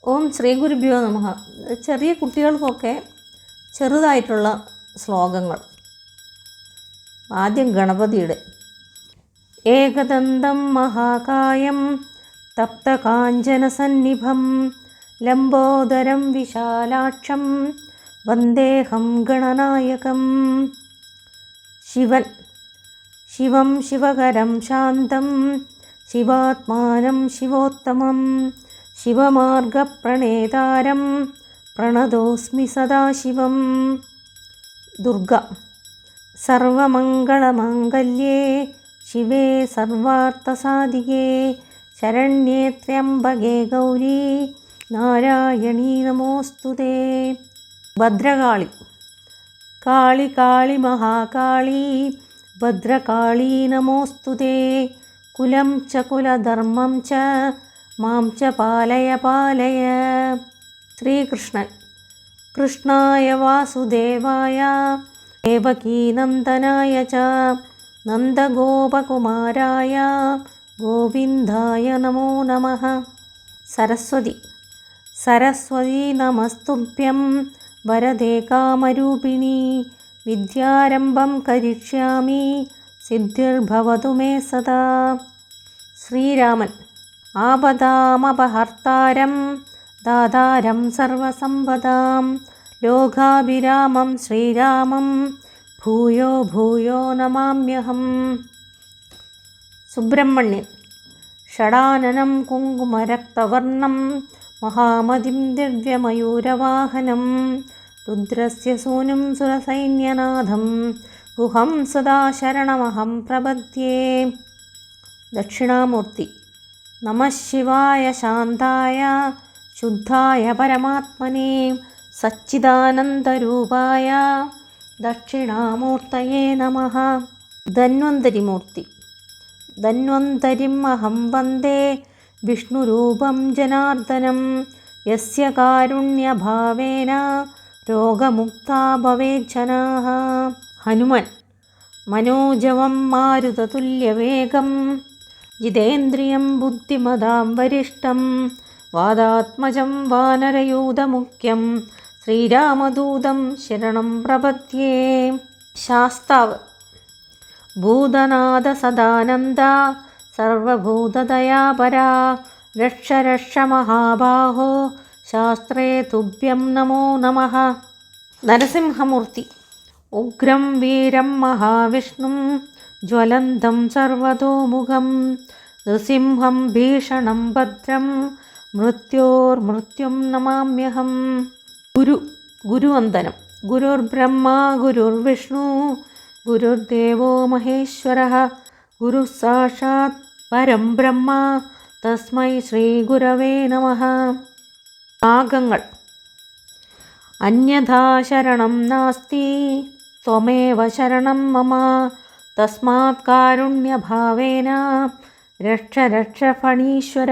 ഓം ശ്രീ ഗുരുഭ്യോ നമഃ. ചെറിയ കുട്ടികൾക്കൊക്കെ ചെറുതായിട്ടുള്ള ശ്ലോകങ്ങൾ. ആദ്യം ഗണപതിയുടെ ഏകദന്തം മഹാകായം തപ്തകാഞ്ചനസന്നിഭം ലംബോദരം വിശാലാക്ഷം വന്ദേഹം ഗണനായകം. ശിവൻ ശിവം ശിവകരം ശാന്തം ശിവാത്മാനം ശിവോത്തമം ശിവമാർഗപ്രണേതാരം പ്രണതോസ്മി സദാശിവം. ദുർഗ സർവമംഗളമാംഗല്യേ ശിവേ സർവാർത്ഥസാധികേ ശരണ്യേ ത്രയംബകേ ഗൗരീ നാരായണീ നമോസ്തുതേ. ഭദ്രകാളി കാളി കാളി മഹാകാളി ഭദ്രകാളീ നമോസ്തുതേ. കുലം ച കുലധർമ്മം ച മാം ച പാലയ പാലയ. ശ്രീകൃഷ്ണൻ കൃഷ്ണായ വാസുദേവായ ദേവകീനന്ദനായ ച നന്ദഗോപകുമാരായ ഗോവിന്ദായ നമോ നമഃ. സരസ്വതി സരസ്വതീ നമസ്തുഭ്യം വരദേ കാമരൂപിണി വിദ്യാരംഭം കരിഷ്യാമി സിദ്ധിർഭവതു മേ സദാ. ശ്രീരാമൻ ആപദാമപഹർത്താരം ദാതാരം സർവസമ്പദാം ലോകാഭിരാമം ശ്രീരാമം ഭൂയോ ഭൂയോ നമാമ്യഹം. സുബ്രഹ്മണ്യൻ ഷടാനനം കുങ്കുമരക്തവർണം മഹാമതിം ദിവ്യമയൂരവാഹനം രുദ്രസ്യ സൂനും സുരസൈന്യനാഥം ഗുഹം സദാ ശരണമഹം പ്രപദ്യേ. ദക്ഷിണാമൂർത്തി നമഃ ശിവായ ശാന്തായ ശുദ്ധായ പരമാത്മനേ സച്ചിദാനന്ദരൂപായ ദക്ഷിണാമൂർത്തയേ നമഃ. ധന്വന്തരിമൂർത്തി ധന്വന്തരിം അഹം വന്ദേ വിഷ്ണുരൂപം ജനാർദ്ദനം യസ്യ കാരുണ്യഭാവേന രോഗമുക്താ ഭവേജ്ജനാഃ. ഹനുമാൻ മനോജവം മാരുതതുല്യവേഗം ജിതേന്ദ്രിയം ബുദ്ധിമതാം വരിഷ്ഠം വാദാത്മജം വാനരയൂഥമുഖ്യം ശ്രീരാമദൂതം ശരണം പ്രപദ്യേ. ശാസ്താവ് ഭൂതനാഥ സദാനന്ദ സർവഭൂതദയാപരാ രക്ഷ രക്ഷ മഹാബാഹോ ശാസ്ത്രേ തുഭ്യം നമോ നമഃ. നരസിംഹമൂർത്തി ഉഗ്രം വീരം മഹാവിഷ്ണും ജ്വലന്തം സർവതോമുഖം നൃസിംഹം ഭീഷണം ഭദ്രം മൃത്യോർമൃത്യും നമാമ്യഹം. ഗുരുവന്ദനം. ഗുരുർബ്രഹ്മ ഗുരുർവിഷ്ണു ഗുരുർദേവോ മഹേശ്വരഃ ഗുരു സാക്ഷാത് പരം ബ്രഹ്മ തസ്മൈ ശ്രീ ഗുരവേ നമഃ. നാഗങ്ങൾ അന്യഥാ ശരണം നാസ്തി ത്വമേവ ശരണം മമ തസ്മാത് കാരുണ്യഭാവേന രക്ഷ രക്ഷ ഫണീശ്വര.